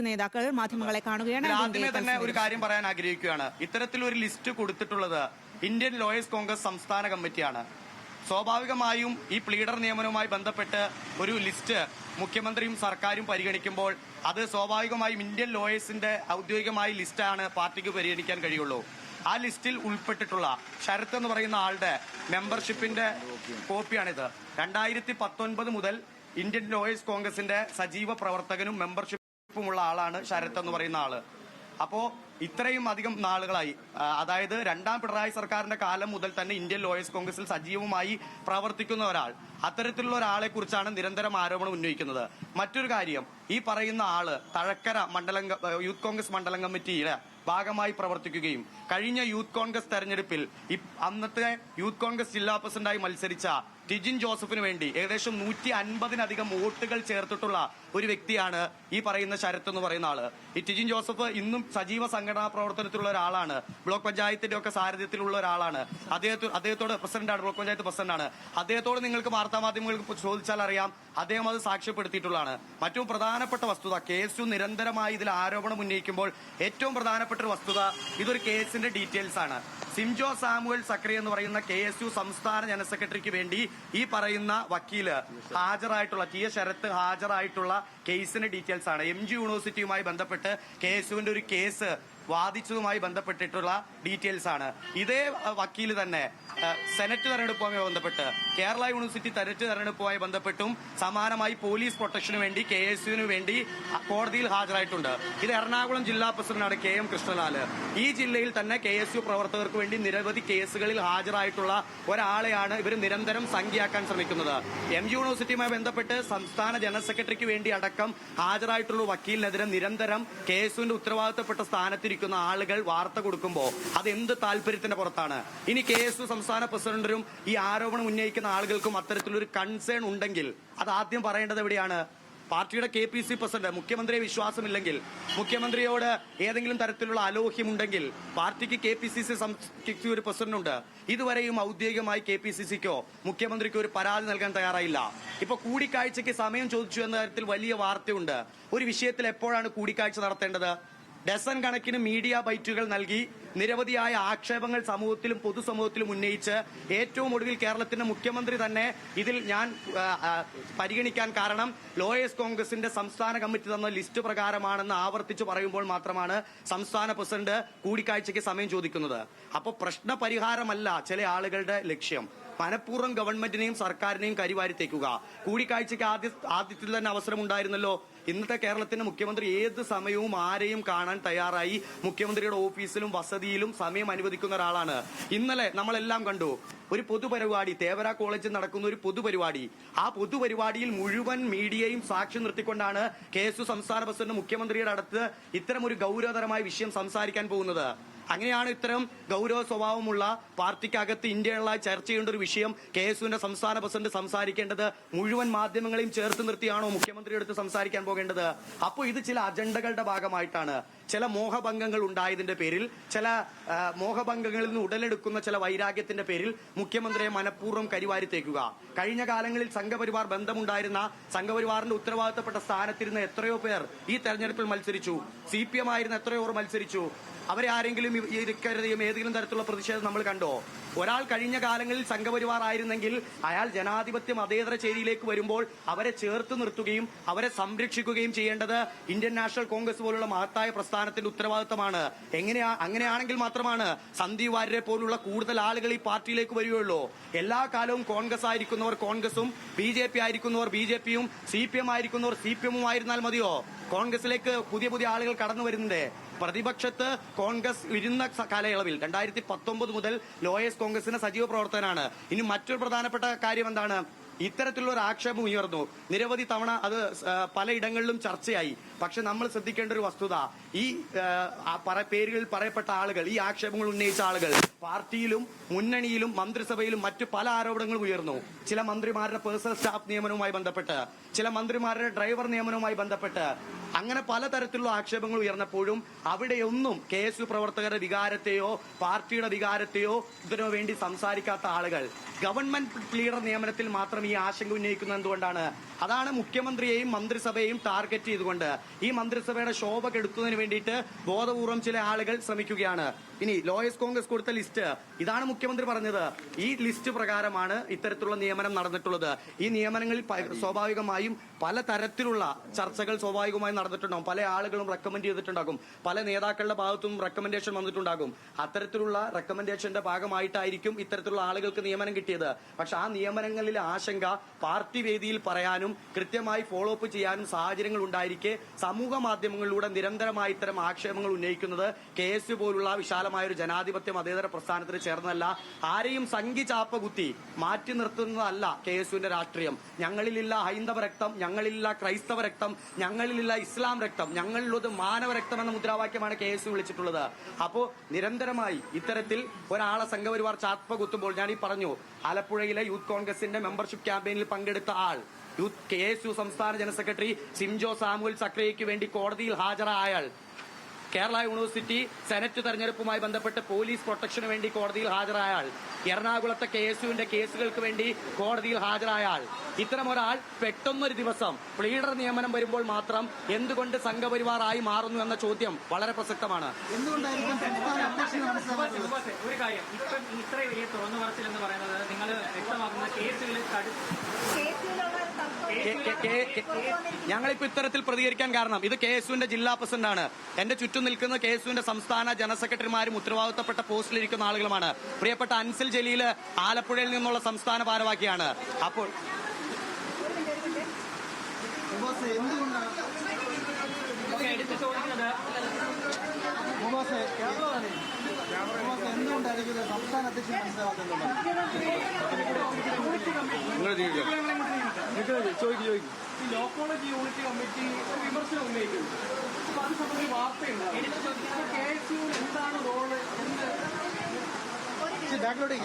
നേതാക്കൾ മാധ്യമങ്ങളെ കാണുകയാണ്. ആദ്യമേ തന്നെ ഒരു കാര്യം പറയാൻ ആഗ്രഹിക്കുകയാണ്. ഇത്തരത്തിലൊരു ലിസ്റ്റ് കൊടുത്തിട്ടുള്ളത് ഇന്ത്യൻ ലോയേഴ്സ് കോൺഗ്രസ് സംസ്ഥാന കമ്മിറ്റിയാണ്. സ്വാഭാവികമായും ഈ പ്ലീഡർ നിയമനവുമായി ബന്ധപ്പെട്ട് ഒരു ലിസ്റ്റ് മുഖ്യമന്ത്രിയും സർക്കാരും പരിഗണിക്കുമ്പോൾ അത് സ്വാഭാവികമായും ഇന്ത്യൻ ലോയേഴ്സിന്റെ ഔദ്യോഗികമായ ലിസ്റ്റാണ് പാർട്ടിക്ക് പരിഗണിക്കാൻ കഴിയുള്ളൂ. ആ ലിസ്റ്റിൽ ഉൾപ്പെട്ടിട്ടുള്ള ശരത് എന്ന് പറയുന്ന ആളുടെ മെമ്പർഷിപ്പിന്റെ കോപ്പിയാണിത്. 2019 മുതൽ ഇന്ത്യൻ ലോയേഴ്സ് കോൺഗ്രസിന്റെ സജീവ പ്രവർത്തകനും മെമ്പർഷിപ്പുമുള്ള ആളാണ് ശരത് എന്ന് പറയുന്ന ആള്. അപ്പോ ഇത്രയും അധികം നാളുകളായി, അതായത് രണ്ടാം പിണറായി സർക്കാരിന്റെ കാലം മുതൽ തന്നെ ഇന്ത്യൻ ലോയേഴ്സ് കോൺഗ്രസിൽ സജീവമായി പ്രവർത്തിക്കുന്ന ഒരാൾ, അത്തരത്തിലുള്ള ഒരാളെ കുറിച്ചാണ് നിരന്തരം ആരോപണം ഉന്നയിക്കുന്നത്. മറ്റൊരു കാര്യം, ഈ പറയുന്ന ആള് തഴക്കര യൂത്ത് കോൺഗ്രസ് മണ്ഡലം കമ്മിറ്റിയിലെ ഭാഗമായി പ്രവർത്തിക്കുകയും കഴിഞ്ഞ യൂത്ത് കോൺഗ്രസ് തെരഞ്ഞെടുപ്പിൽ അന്നത്തെ യൂത്ത് കോൺഗ്രസ് ജില്ലാ പ്രസിഡന്റായി മത്സരിച്ച ടിജിൻ ജോസഫിന് വേണ്ടി ഏകദേശം 150-ലധികം വോട്ടുകൾ ചേർത്തിട്ടുള്ള ഒരു വ്യക്തിയാണ് ഈ പറയുന്ന ശരത് എന്ന് പറയുന്ന ആള്. ഈ ടിജിൻ ജോസഫ് ഇന്നും സജീവ സംഘടനാ പ്രവർത്തനത്തിലുള്ള ഒരാളാണ്. ബ്ലോക്ക് പഞ്ചായത്തിന്റെ ഒക്കെ സാരഥ്യത്തിലുള്ള ഒരാളാണ്. അദ്ദേഹത്തോട് പ്രസിഡന്റാണ്, ബ്ലോക്ക് പഞ്ചായത്ത് പ്രസിഡന്റാണ്. അദ്ദേഹത്തോട് നിങ്ങൾക്ക് വാർത്താമാധ്യമങ്ങൾക്ക് ചോദിച്ചാൽ അറിയാം, അദ്ദേഹം അത് സാക്ഷ്യപ്പെടുത്തിയിട്ടുള്ളതാണ്. മറ്റു പ്രധാനപ്പെട്ട വസ്തുത, KSU നിരന്തരമായി ഇതിൽ ആരോപണം ഉന്നയിക്കുമ്പോൾ ഏറ്റവും പ്രധാനപ്പെട്ട ഒരു വസ്തുത, ഇതൊരു കേസിന്റെ ഡീറ്റെയിൽസ് ആണ്. സിംജോ സാമുവൽ സക്രി എന്ന് പറയുന്ന KSU സംസ്ഥാന ജനറൽ സെക്രട്ടറിക്ക് വേണ്ടി ഈ പറയുന്ന വക്കീല് ഹാജരായിട്ടുള്ള TS ശരത് ഹാജരായിട്ടുള്ള കേസിന്റെ ഡീറ്റെയിൽസ് ആണ്. MG യൂണിവേഴ്സിറ്റിയുമായി ബന്ധപ്പെട്ട് KSUവിന്റെ ഒരു കേസ് വാദിച്ചതുമായി ബന്ധപ്പെട്ടിട്ടുള്ള ഡീറ്റെയിൽസ് ആണ്. ഇതേ വക്കീല് തന്നെ സെനറ്റ് തെരഞ്ഞെടുപ്പുമായി ബന്ധപ്പെട്ട് കേരള യൂണിവേഴ്സിറ്റി തെരഞ്ഞെടുപ്പുമായി ബന്ധപ്പെട്ടും സമാനമായി പോലീസ് പ്രൊട്ടക്ഷന് വേണ്ടി KSUവിന് വേണ്ടി കോടതിയിൽ ഹാജരായിട്ടുണ്ട്. ഇത് എറണാകുളം ജില്ലാ പ്രസിഡന്റാണ് KM കൃഷ്ണലാല്. ഈ ജില്ലയിൽ തന്നെ KSU പ്രവർത്തകർക്ക് വേണ്ടി നിരവധി കേസുകളിൽ ഹാജരായിട്ടുള്ള ഒരാളെയാണ് ഇവർ നിരന്തരം സംഖ്യയാക്കാൻ ശ്രമിക്കുന്നത്. MG യൂണിവേഴ്സിറ്റിയുമായി ബന്ധപ്പെട്ട് സംസ്ഥാന ജനറൽ സെക്രട്ടറിക്ക് വേണ്ടി അടക്കം ഹാജരായിട്ടുള്ള വക്കീലിനെതിരെ നിരന്തരം KSUവിന്റെ ഉത്തരവാദിത്തപ്പെട്ട സ്ഥാനത്തിരിക്കുന്ന ആളുകൾ വാർത്ത കൊടുക്കുമ്പോൾ അത് എന്ത് താല്പര്യത്തിന്റെ പുറത്താണ്? ഇനി KSU സംസ്ഥാന പ്രസിഡന്റിനും ഈ ആരോപണം ഉന്നയിക്കുന്ന ആളുകൾക്കും അത്തരത്തിലൊരു കൺസേൺ ഉണ്ടെങ്കിൽ അത് ആദ്യം പറയേണ്ടത് എവിടെയാണ്? പാർട്ടിയുടെ KPC പ്രസിഡന്റ് മുഖ്യമന്ത്രിയെ വിശ്വാസമില്ലെങ്കിൽ, മുഖ്യമന്ത്രിയോട് ഏതെങ്കിലും തരത്തിലുള്ള അലോഹ്യമുണ്ടെങ്കിൽ, പാർട്ടിക്ക് KPCC ഒരു പ്രസിഡന്റ് ഉണ്ട്. ഇതുവരെയും ഔദ്യോഗികമായി KPCCക്കോ മുഖ്യമന്ത്രിക്കോ ഒരു പരാതി നൽകാൻ തയ്യാറായില്ല. ഇപ്പൊ കൂടിക്കാഴ്ചയ്ക്ക് സമയം ചോദിച്ചു എന്ന തരത്തിൽ വലിയ വാർത്തയുണ്ട്. ഒരു വിഷയത്തിൽ എപ്പോഴാണ് കൂടിക്കാഴ്ച നടത്തേണ്ടത്? ഡസൻ കണക്കിന് മീഡിയ ബൈറ്റുകൾ നൽകി നിരവധിയായ ആക്ഷേപങ്ങൾ സമൂഹത്തിലും പൊതുസമൂഹത്തിലും ഉന്നയിച്ച് ഏറ്റവും ഒടുവിൽ കേരളത്തിന്റെ മുഖ്യമന്ത്രി തന്നെ ഇതിൽ ഞാൻ പരിഗണിക്കാൻ കാരണം ലോയേഴ്സ് കോൺഗ്രസിന്റെ സംസ്ഥാന കമ്മിറ്റി തന്ന ലിസ്റ്റ് പ്രകാരമാണെന്ന് ആവർത്തിച്ച് പറയുമ്പോൾ മാത്രമാണ് സംസ്ഥാന പ്രസിഡന്റ് കൂടിക്കാഴ്ചയ്ക്ക് സമയം ചോദിക്കുന്നത്. അപ്പോൾ പ്രശ്ന പരിഹാരമല്ല ചില ആളുകളുടെ ലക്ഷ്യം. മനഃപൂർവ്വം ഗവൺമെന്റിനെയും സർക്കാരിനെയും കരിവാരിത്തേക്കുക. കൂടിക്കാഴ്ചയ്ക്ക് ആദ്യത്തിൽ തന്നെ അവസരമുണ്ടായിരുന്നല്ലോ. ഇന്നത്തെ കേരളത്തിന്റെ മുഖ്യമന്ത്രി ഏത് സമയവും ആരെയും കാണാൻ തയ്യാറായി മുഖ്യമന്ത്രിയുടെ ഓഫീസിലും വസതിയിലും സമയം അനുവദിക്കുന്ന ഒരാളാണ്. ഇന്നലെ നമ്മളെല്ലാം കണ്ടു ഒരു പൊതുപരിപാടി, തേവര കോളേജിൽ നടക്കുന്ന ഒരു പൊതുപരിപാടി. ആ പൊതുപരിപാടിയിൽ മുഴുവൻ മീഡിയയും സാക്ഷി നിർത്തിക്കൊണ്ടാണ് KSU സംസ്ഥാന പ്രസിഡന്റ് മുഖ്യമന്ത്രിയുടെ അടുത്ത് ഇത്തരം ഒരു ഗൗരവതരമായ വിഷയം സംസാരിക്കാൻ പോകുന്നത്. അങ്ങനെയാണ് ഇത്തരം ഗൗരവ സ്വഭാവമുള്ള പാർട്ടിക്കകത്ത് ഇന്ത്യയുമായി ചർച്ച ചെയ്യേണ്ട ഒരു വിഷയം KSUവിന്റെ സംസ്ഥാന പ്രസിഡന്റ് സംസാരിക്കേണ്ടത് മുഴുവൻ മാധ്യമങ്ങളെയും ചേർത്ത് നിർത്തിയാണോ മുഖ്യമന്ത്രി എടുത്ത് സംസാരിക്കാൻ പോകേണ്ടത്? അപ്പോൾ ഇത് ചില അജണ്ടകളുടെ ഭാഗമായിട്ടാണ്. ചില മോഹഭംഗങ്ങൾ ഉണ്ടായതിന്റെ പേരിൽ, ചില മോഹഭംഗങ്ങളിൽ നിന്ന് ഉടലെടുക്കുന്ന ചില വൈരാഗ്യത്തിന്റെ പേരിൽ മുഖ്യമന്ത്രിയെ മനഃപൂർവ്വം കരിവാരിത്തേക്കുക. കഴിഞ്ഞ കാലങ്ങളിൽ സംഘപരിവാർ ബന്ധമുണ്ടായിരുന്ന, സംഘപരിവാറിന്റെ ഉത്തരവാദിത്തപ്പെട്ട സ്ഥാനത്തിരുന്ന എത്രയോ പേർ ഈ തെരഞ്ഞെടുപ്പിൽ മത്സരിച്ചു. CPM ആയിരുന്ന എത്രയോ പേർ മത്സരിച്ചു. അവരെ ആരെങ്കിലും ഇരിക്കരുതെയും ഏതെങ്കിലും തരത്തിലുള്ള പ്രതിഷേധം നമ്മൾ കണ്ടോ? ഒരാൾ കഴിഞ്ഞ കാലങ്ങളിൽ സംഘപരിവാർ ആയിരുന്നെങ്കിൽ അയാൾ ജനാധിപത്യ മതേതര ചേരിയിലേക്ക് വരുമ്പോൾ അവരെ ചേർത്ത് നിർത്തുകയും അവരെ സംരക്ഷിക്കുകയും ചെയ്യേണ്ടത് ഇന്ത്യൻ നാഷണൽ കോൺഗ്രസ് പോലുള്ള മഹത്തായ പ്രസ്ഥാനത്തിന്റെ ഉത്തരവാദിത്തമാണ്. അങ്ങനെയാണെങ്കിൽ മാത്രമാണ് സന്ദീപ് വാര്യരെ പോലുള്ള കൂടുതൽ ആളുകൾ ഈ പാർട്ടിയിലേക്ക് വരികയുള്ളൂ. എല്ലാ കാലവും കോൺഗ്രസ് ആയിരിക്കുന്നവർ കോൺഗ്രസും, BJP ആയിരിക്കുന്നവർ BJPയും, CPM ആയിരിക്കുന്നവർ CPM ആയിരുന്നാൽ മതിയോ? കോൺഗ്രസിലേക്ക് പുതിയ പുതിയ ആളുകൾ കടന്നു വരുന്നുണ്ട്. പ്രതിപക്ഷത്ത് കോൺഗ്രസ് ഇരുന്ന കാലയളവിൽ 2019 മുതൽ ലോയേഴ്സ് കോൺഗ്രസിന്റെ സജീവ പ്രവർത്തകനാണ്. ഇനി മറ്റൊരു പ്രധാനപ്പെട്ട കാര്യം എന്താണ്? ഇത്തരത്തിലുള്ള ഒരു ആക്ഷേപം ഉയർന്നു. നിരവധി തവണ അത് പലയിടങ്ങളിലും ചർച്ചയായി. പക്ഷെ നമ്മൾ ശ്രദ്ധിക്കേണ്ട ഒരു വസ്തുത, ഈ പേരുകളിൽ പറയപ്പെട്ട ആളുകൾ, ഈ ആക്ഷേപങ്ങൾ ഉന്നയിച്ച ആളുകൾ പാർട്ടിയിലും മുന്നണിയിലും മന്ത്രിസഭയിലും മറ്റു പല ആരോപണങ്ങളും ഉയർന്നു. ചില മന്ത്രിമാരുടെ പേഴ്സണൽ സ്റ്റാഫ് നിയമനവുമായി ബന്ധപ്പെട്ട്, ചില മന്ത്രിമാരുടെ ഡ്രൈവർ നിയമനവുമായി ബന്ധപ്പെട്ട് അങ്ങനെ പലതരത്തിലുള്ള ആക്ഷേപങ്ങൾ ഉയർന്നപ്പോഴും അവിടെയൊന്നും KSU പ്രവർത്തകരുടെ വികാരത്തെയോ പാർട്ടിയുടെ വികാരത്തെയോ ഇതിനു വേണ്ടി സംസാരിക്കാത്ത ആളുകൾ ഗവൺമെന്റ് ലീഡർ നിയമനത്തിൽ മാത്രം ഈ ആശങ്ക ഉന്നയിക്കുന്നത് എന്തുകൊണ്ടാണ്? അതാണ് മുഖ്യമന്ത്രിയെയും മന്ത്രിസഭയെയും ടാർഗറ്റ് ചെയ്തുകൊണ്ട് ഈ മന്ത്രിസഭയുടെ ശോഭ കെടുത്തുന്നതിന് വേണ്ടിയിട്ട് ബോധപൂർവം ചില ആളുകൾ ശ്രമിക്കുകയാണ്. ഇനി ലോയേഴ്സ് കോൺഗ്രസ് കൊടുത്ത ലിസ്റ്റ് ഇതാണ് മുഖ്യമന്ത്രി പറഞ്ഞത്. ഈ ലിസ്റ്റ് പ്രകാരമാണ് ഇത്തരത്തിലുള്ള നിയമനം നടന്നിട്ടുള്ളത്. ഈ നിയമനങ്ങളിൽ സ്വാഭാവികമായും പലതരത്തിലുള്ള ചർച്ചകൾ സ്വാഭാവികമായും നടന്നിട്ടുണ്ടാകും. പല ആളുകളും റെക്കമെൻഡ് ചെയ്തിട്ടുണ്ടാകും. പല നേതാക്കളുടെ ഭാഗത്തും റെക്കമെൻഡേഷൻ വന്നിട്ടുണ്ടാകും. അത്തരത്തിലുള്ള റെക്കമെൻഡേഷന്റെ ഭാഗമായിട്ടായിരിക്കും ഇത്തരത്തിലുള്ള ആളുകൾക്ക് നിയമനം കിട്ടിയത്. പക്ഷെ ആ നിയമനങ്ങളിലെ ആശങ്ക പാർട്ടി വേദിയിൽ പറയാനും കൃത്യമായി ഫോളോ അപ്പ് ചെയ്യാനും സാഹചര്യങ്ങൾ ഉണ്ടായിരിക്കെ സമൂഹ മാധ്യമങ്ങളിലൂടെ നിരന്തരമായി ഇത്തരം ആക്ഷേപങ്ങൾ ഉന്നയിക്കുന്നത് KSU പോലുള്ള വിശാലമായ ഒരു ജനാധിപത്യ മതേതര പ്രസ്ഥാനത്തിന് ചേർന്നല്ല. ആരെയും സംഘി ചാപ്പ കുത്തി മാറ്റി നിർത്തുന്നതല്ല KSUവിന്റെ രാഷ്ട്രീയം. ഞങ്ങളിലില്ല ഹൈന്ദവ രക്തം, ഞങ്ങളിലില്ല ക്രൈസ്തവ രക്തം, ഞങ്ങളിലില്ല ഇസ്ലാം രക്തം, ഞങ്ങളിലുള്ളത് മാനവ രക്തം എന്ന മുദ്രാവാക്യമാണ് KSU വിളിച്ചിട്ടുള്ളത്. അപ്പോ നിരന്തരമായി ഇത്തരത്തിൽ ഒരാളെ സംഘപരിവാർ ചാപ്പ കുത്തുമ്പോൾ ഞാൻ ഈ പറഞ്ഞു, ആലപ്പുഴയിലെ യൂത്ത് കോൺഗ്രസിന്റെ മെമ്പർഷിപ്പ് ക്യാമ്പയിനിൽ പങ്കെടുത്ത ആൾ KSU സംസ്ഥാന ജനറൽ സെക്രട്ടറി സിംജോ സാമുവൽ സക്രിയയ്ക്ക് വേണ്ടി കോടതിയിൽ ഹാജരായ ആൾ, കേരള യൂണിവേഴ്സിറ്റി സെനറ്റ് തെരഞ്ഞെടുപ്പുമായി ബന്ധപ്പെട്ട് പോലീസ് പ്രൊട്ടക്ഷന് വേണ്ടി കോടതിയിൽ ഹാജരായ ആൾ, എറണാകുളത്തെ KSUവിന്റെ കേസുകൾക്ക് വേണ്ടി കോടതിയിൽ ഹാജരായ ആൾ, ഇത്തരം ഒരാൾ പെട്ടെന്നൊരു ദിവസം പ്ലീഡർ നിയമനം വരുമ്പോൾ മാത്രം എന്തുകൊണ്ട് സംഘപരിവാറായി മാറുന്നു എന്ന ചോദ്യം വളരെ പ്രസക്തമാണ്. ഒരു കാര്യം, ഇപ്പം ഇത്ര വലിയ തുറന്നു പറച്ചിൽ എന്ന് പറയുന്നത് നിങ്ങൾ വ്യക്തമാക്കുന്ന ഞങ്ങളിപ്പോ ഇത്തരത്തിൽ പ്രതികരിക്കാൻ കാരണം ഇത് KSUവിന്റെ ജില്ലാ പ്രസിഡന്റാണ്. എന്റെ ചുറ്റും നിൽക്കുന്ന KSUവിന്റെ സംസ്ഥാന ജനറൽ സെക്രട്ടറിമാരും ഉത്തരവാദിത്തപ്പെട്ട പോസ്റ്റിലിരിക്കുന്ന ആളുകളുമാണ്. പ്രിയപ്പെട്ട അൻസിൽ ജലീൽ ആലപ്പുഴയിൽ നിന്നുള്ള സംസ്ഥാന ഭാരവാഹിയാണ്. അപ്പോൾ എടുത്ത് ചോദിക്കുന്നത് എന്തുകൊണ്ടായിരിക്കും സംസ്ഥാന അധ്യക്ഷൻ മനസ്സിലാക്കുന്നുള്ളത്? ലോക്കോളജി യൂണിറ്റ് കമ്മിറ്റി വിമർശനം ഉന്നയിക്കുന്നു. അപ്പൊ അത് സംബന്ധിച്ച് വാർത്തയുണ്ട്. KSU എന്താണ് റോള് ബാക്കിലോട്ട്